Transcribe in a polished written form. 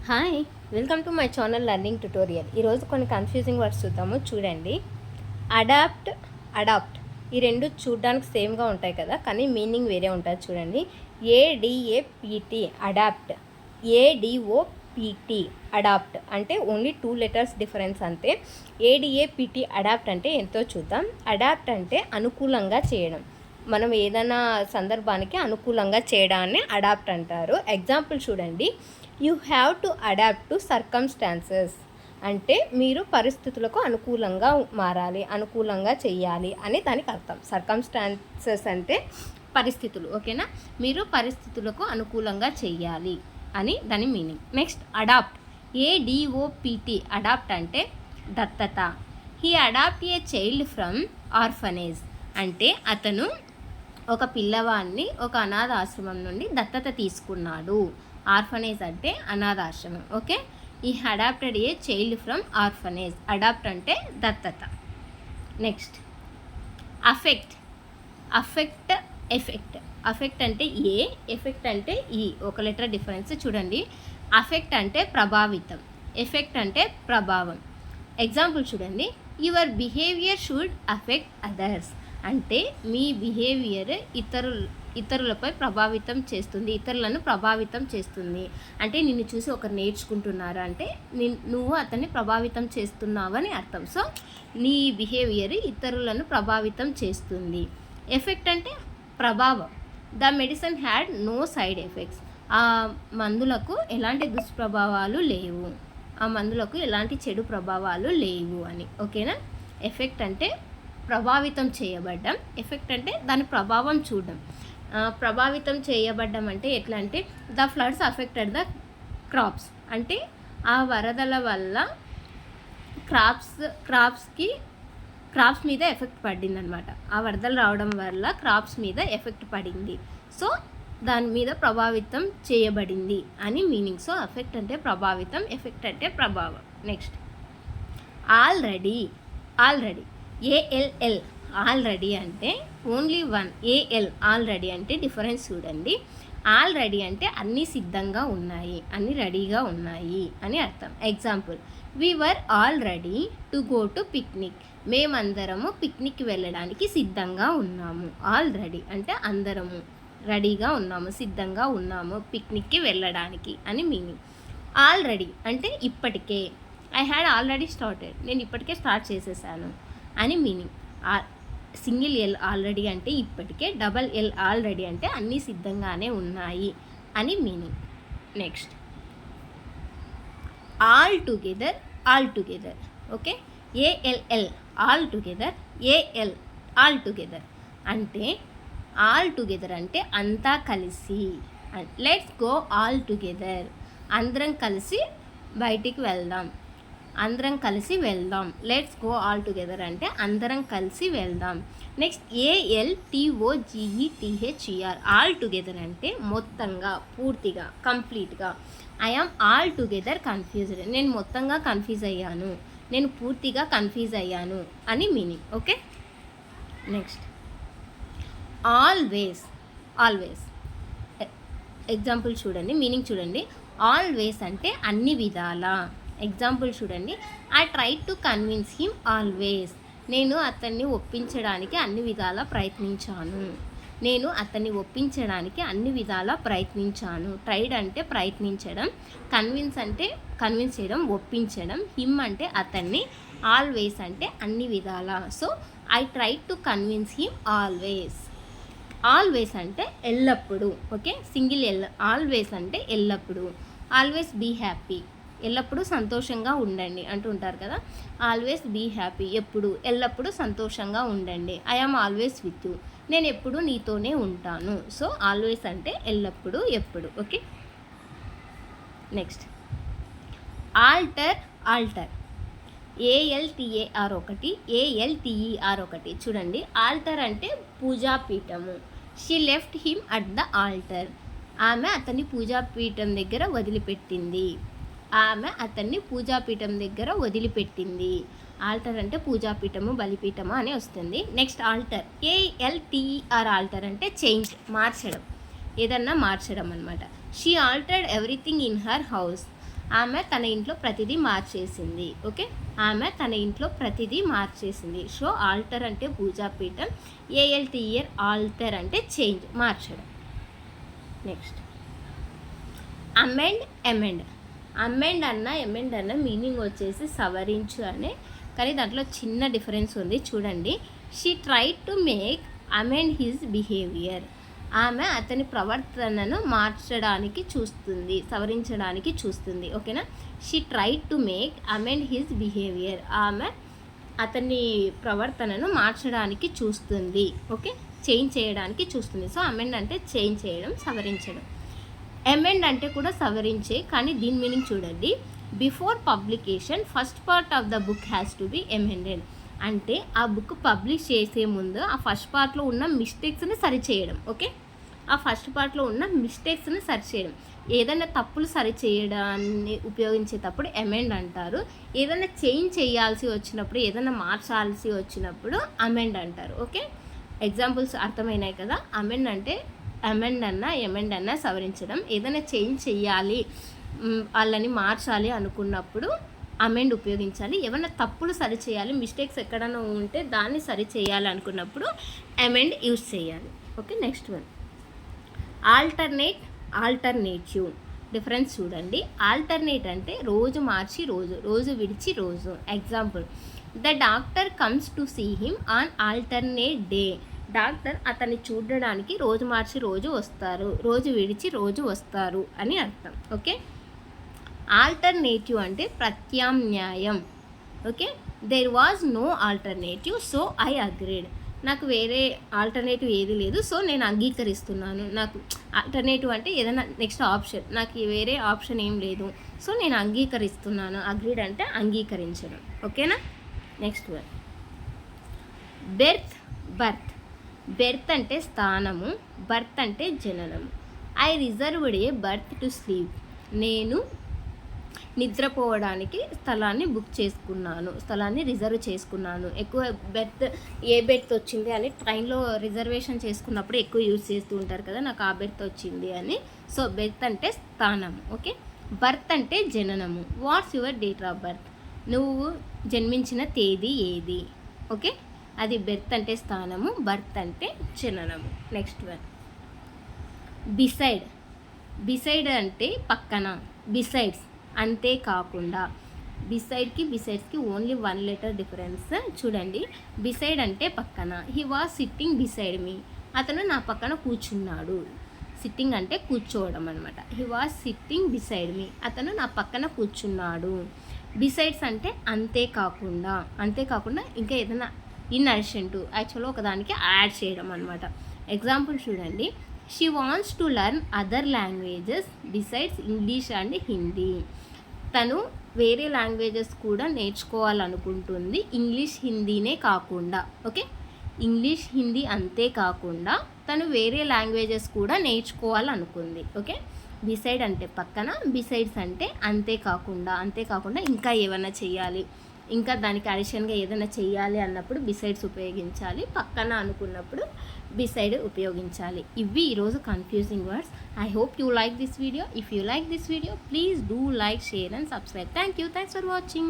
Hi, welcome to my channel learning tutorial. ఈరోజు కొన్ని confusing words చూద్దాము. చూడండి, అడాప్ట్, అడాప్ట్ ఈ రెండు చూడడానికి సేమ్గా ఉంటాయి కదా, కానీ మీనింగ్ వేరే ఉంటుంది. చూడండి, ఏడిఏపిటి అడాప్ట్, ఏడిఓపిటి అడాప్ట్ అంటే ఓన్లీ 2 లెటర్స్ డిఫరెన్స్ అంతే. ఏడిఏపిటి అడాప్ట్ అంటే ఎంతో చూద్దాం. అడాప్ట్ అంటే అనుకూలంగా చేయడం, మనం ఏదైనా సందర్భానికి అనుకూలంగా చేయడాన్ని అడాప్ట్ అంటారు. ఎగ్జాంపుల్ చూడండి, you have to adapt to circumstances అంటే మీరు పరిస్థితులకు అనుకూలంగా మారాలి, అనుకూలంగా చెయ్యాలి అని దానికి అర్థం. సర్కమ్స్టాన్సెస్ అంటే పరిస్థితులు, ఓకేనా? మీరు పరిస్థితులకు అనుకూలంగా చెయ్యాలి అని దాని meaning. Next adopt, A D O P T adopt అంటే దత్తత. He adopt a child from orphanage అంటే అతను ఒక పిల్లవాడిని ఒక అనాథ ఆశ్రమం నుండి దత్తత తీసుకున్నాడు. ఆర్ఫనేజ్ అంటే అనాథాశ్రమం, ఓకే. ఈ adopted a child from orphanage, adopt అంటే దత్తత. Next affect, affect effect. Affect అంటే ఏ, ఎఫెక్ట్ అంటే ఈ, ఒక లెటర్ డిఫరెన్స్. చూడండి, అఫెక్ట్ అంటే ప్రభావితం, ఎఫెక్ట్ అంటే ప్రభావం. ఎగ్జాంపుల్ చూడండి, your behaviour should affect others అంటే మీ బిహేవియర్ ఇతరులపై ప్రభావితం చేస్తుంది, ఇతరులను ప్రభావితం చేస్తుంది. అంటే నిన్ను చూసి ఒకరు నేర్చుకుంటున్నారు అంటే నువ్వు అతన్ని ప్రభావితం చేస్తున్నావని అర్థం. సో నీ బిహేవియర్ ఇతరులను ప్రభావితం చేస్తుంది. ఎఫెక్ట్ అంటే ప్రభావం. The medicine had no side effects, ఆ మందులకు ఎలాంటి దుష్ప్రభావాలు లేవు, ఆ మందులకు ఎలాంటి చెడు ప్రభావాలు లేవు అని, ఓకేనా? ఎఫెక్ట్ అంటే ప్రభావితం చేయబడ్డం, ఎఫెక్ట్ అంటే దాని ప్రభావం చూడడం. ప్రభావితం చేయబడ్డం అంటే ఎట్లా అంటే the floods affected the crops అంటే ఆ వరదల వల్ల క్రాప్స్ మీద ఎఫెక్ట్ పడింది అనమాట. ఆ వరదలు రావడం వల్ల క్రాప్స్ మీద ఎఫెక్ట్ పడింది, సో దాని మీద ప్రభావితం చేయబడింది అని మీనింగ్. సో ఎఫెక్ట్ అంటే ప్రభావితం, ఎఫెక్ట్ అంటే ప్రభావం. Next already, already ALL already అంటే ఓన్లీ వన్, ఏఎల్ ఆల్రెడీ అంటే డిఫరెన్స్ చూడండి. ఆల్రెడీ అంటే అన్నీ సిద్ధంగా ఉన్నాయి, అన్నీ రెడీగా ఉన్నాయి అని అర్థం. Example, we were all ready to go to picnic, మేమందరము పిక్నిక్కి వెళ్ళడానికి సిద్ధంగా ఉన్నాము. ఆల్రెడీ అంటే అందరము రెడీగా ఉన్నాము, సిద్ధంగా ఉన్నాము పిక్నిక్కి వెళ్ళడానికి అని మీనింగ్. ఆల్రెడీ అంటే ఇప్పటికే, ఐ హ్యాడ్ ఆల్రెడీ స్టార్టెడ్ నేను ఇప్పటికే స్టార్ట్ చేసేసాను అని మీనింగ్. సింగిల్ ఎల్ ఆల్రెడీ అంటే ఇప్పటికే, డబల్ ఎల్ ఆల్రెడీ అంటే అన్నీ సిద్ధంగానే ఉన్నాయి అని meaning. Next all together, all together, okay. A L L all together, A L all together అంటే ఆల్ టుగెదర్ అంటే అంతా కలిసి. లెట్స్ గో ఆల్ టుగెదర్ అందరం కలిసి బయటికి వెళ్దాం, అందరం కలిసి వెళ్దాం. లెట్స్ గో ఆల్ టుగెదర్ అంటే అందరం కలిసి వెళ్దాం. నెక్స్ట్ ALTOGETHER ఆల్ టుగెదర్ అంటే మొత్తంగా, పూర్తిగా, కంప్లీట్గా. I am all together confused నేను మొత్తంగా కన్ఫ్యూజ్ అయ్యాను, నేను పూర్తిగా కన్ఫ్యూజ్ అయ్యాను అని meaning, okay. Next always, always example చూడండి, మీనింగ్ చూడండి. ఆల్వేస్ అంటే అన్ని విధాలా. ఎగ్జాంపుల్ చూడండి, I try to convince him always నేను అతన్ని ఒప్పించడానికి అన్ని విధాలా ప్రయత్నించాను, నేను అతన్ని ఒప్పించడానికి అన్ని విధాలా ప్రయత్నించాను. ట్రైడ్ అంటే ప్రయత్నించడం, కన్విన్స్ అంటే కన్విన్స్ చేయడం, ఒప్పించడం. హిమ్ అంటే అతన్ని, ఆల్వేస్ అంటే అన్ని విధాలా. So I try to convince him always. Always అంటే ఎల్లప్పుడూ, ఓకే. సింగిల్ ఎల్, ఆల్వేస్ అంటే ఎల్లప్పుడూ. ఆల్వేస్ బీ హ్యాపీ ఎల్లప్పుడూ సంతోషంగా ఉండండి అంటుంటారు కదా. ఆల్వేస్ బీ హ్యాపీ ఎప్పుడు, ఎల్లప్పుడూ సంతోషంగా ఉండండి. I am always with you నేను ఎప్పుడు నీతోనే ఉంటాను. సో ఆల్వేస్ అంటే ఎల్లప్పుడూ, ఎప్పుడు, okay. Next altar, altar ALTAR ఒకటి, ALTER ఒకటి. చూడండి, ఆల్టర్ అంటే పూజాపీఠము. She left him at the altar ఆమె అతన్ని పూజాపీఠం దగ్గర వదిలిపెట్టింది, ఆమె అతన్ని పూజాపీఠం దగ్గర వదిలిపెట్టింది. ఆల్టర్ అంటే పూజాపీఠము, బలిపీఠము అని వస్తుంది. నెక్స్ట్ ఆల్టర్, ALTER ఆల్టర్ అంటే చేంజ్, మార్చడం, ఏదన్నా మార్చడం అనమాట. She altered everything in her house ఆమె తన ఇంట్లో ప్రతిదీ మార్చేసింది. ఓకే, ఆమె తన ఇంట్లో ప్రతిదీ మార్చేసింది. సో ఆల్టర్ అంటే పూజాపీఠం, ఏఎల్టీఆర్ ఆల్టర్ అంటే చేంజ్, మార్చడం. Next amend, amend. అమెండ్ అన్న ఎమెండ్ అన్న మీనింగ్ వచ్చేసి సవరించు అనే, కానీ దాంట్లో చిన్న డిఫరెన్స్ ఉంది చూడండి. She tried to make amend his behaviour. ఆమె అతని ప్రవర్తనను మార్చడానికి చూస్తుంది, సవరించడానికి చూస్తుంది. ఓకేనా, she tried to make amend his behaviour. ఆమె అతని ప్రవర్తనను మార్చడానికి చూస్తుంది. ఓకే, చేంజ్ చేయడానికి చూస్తుంది. సో అమెండ్ అంటే చేంజ్ చేయడం, సవరించడం. ఎమెండ్ అంటే కూడా సవరించే, కానీ దీని మీనింగ్ చూడండి. Before publication first part of the book has to be amended. అంటే ఆ బుక్ పబ్లిష్ చేసే ముందు ఆ ఫస్ట్ పార్ట్లో ఉన్న మిస్టేక్స్ని సరిచేయడం. ఓకే, ఆ ఫస్ట్ పార్ట్లో ఉన్న మిస్టేక్స్ని సరిచేయడం. ఏదైనా తప్పులు సరిచేయడాన్ని ఉపయోగించేటప్పుడు ఎమెండ్ అంటారు. ఏదైనా చేంజ్ చేయాల్సి వచ్చినప్పుడు, ఏదైనా మార్చాల్సి వచ్చినప్పుడు అమెండ్ అంటారు. ఓకే, ఎగ్జాంపుల్స్ అర్థమైనాయి కదా. అమెండ్ అంటే ఎమెండ్ అన్న సవరించడం. ఏదైనా చేంజ్ చేయాలి, వాళ్ళని మార్చాలి అనుకున్నప్పుడు అమెండ్ ఉపయోగించాలి. ఏమైనా తప్పులు సరిచేయాలి, మిస్టేక్స్ ఎక్కడైనా ఉంటే దాన్ని సరిచేయాలి అనుకున్నప్పుడు అమెండ్ యూజ్ చేయాలి. Okay, next one alternate, alternative. Difference చూడండి. ఆల్టర్నేట్ అంటే రోజు మార్చి రోజు, రోజు విడిచి రోజు. Example, the doctor comes to see him on alternate day. Doctor అతన్ని చూడడానికి రోజు మార్చి రోజు వస్తారు, రోజు విడిచి రోజు వస్తారు అని అర్థం. ఓకే, ఆల్టర్నేటివ్ అంటే ప్రత్యామ్నాయం. Okay, there was no alternative so I agreed. నాకు వేరే ఆల్టర్నేటివ్ ఏది లేదు, సో నేను అంగీకరిస్తున్నాను. నాకు ఆల్టర్నేటివ్ అంటే ఏదైనా నెక్స్ట్ ఆప్షన్, నాకు వేరే ఆప్షన్ ఏం లేదు, సో నేను అంగీకరిస్తున్నాను. అగ్రీడ్ అంటే అంగీకరించడం. ఓకేనా, next one berth, birth. Berth అంటే స్థానము, బర్త్ అంటే జననము. I reserved a berth to sleep. నేను నిద్రపోవడానికి స్థలాన్ని బుక్ చేసుకున్నాను, స్థలాన్ని రిజర్వ్ చేసుకున్నాను. ఎక్కువ బెర్త్, ఏ బెర్త్ వచ్చింది అని ట్రైన్లో రిజర్వేషన్ చేసుకున్నప్పుడు ఎక్కువ యూజ్ చేస్తూ ఉంటారు కదా, నాకు ఆ బెర్త్ వచ్చింది అని. సో బెర్త్ అంటే స్థానము. ఓకే, బర్త్ అంటే జననము. What's your date of birth. నువ్వు జన్మించిన తేదీ ఏది. ఓకే, అది బెర్త్ అంటే స్థానము, బర్త్ అంటే జననము. Next one beside. బిసైడ్ అంటే పక్కన, బిసైడ్స్ అంతేకాకుండా. బిసైడ్స్కి ఓన్లీ 1 లెటర్ డిఫరెన్స్ చూడండి. బిసైడ్ అంటే పక్కన. He was sitting beside me. అతను నా పక్కన కూర్చున్నాడు. సిట్టింగ్ అంటే కూర్చోవడం అనమాట. He was sitting beside me. అతను నా పక్కన కూర్చున్నాడు. బిసైడ్స్ అంటే అంతేకాకుండా, అంతేకాకుండా ఇంకా ఏదైనా ఇన్ అడిషన్ టు, యాక్చువల్గా ఒకదానికి యాడ్ చేయడం అనమాట. ఎగ్జాంపుల్ చూడండి. She wants to learn other languages besides English and Hindi. తను వేరే లాంగ్వేజెస్ కూడా నేర్చుకోవాలనుకుంటుంది, ఇంగ్లీష్ హిందీనే కాకుండా. ఓకే, ఇంగ్లీష్ హిందీ అంతే కాకుండా తను వేరే లాంగ్వేజెస్ కూడా నేర్చుకోవాలనుకుంది. ఓకే, బిసైడ్ అంటే పక్కన, బిసైడ్స్ అంటే అంతేకాకుండా. అంతేకాకుండా ఇంకా ఏమైనా చేయాలి, ఇంకా దానికి అడిషన్గా ఏదైనా చేయాలి అన్నప్పుడు బిసైడ్స్ ఉపయోగించాలి. పక్కన అనుకున్నప్పుడు బిసైడ్ ఉపయోగించాలి. ఇవి ఈరోజు confusing words. I hope you like this video. If you like this video, please do like, share and subscribe. Thank you. Thanks for watching.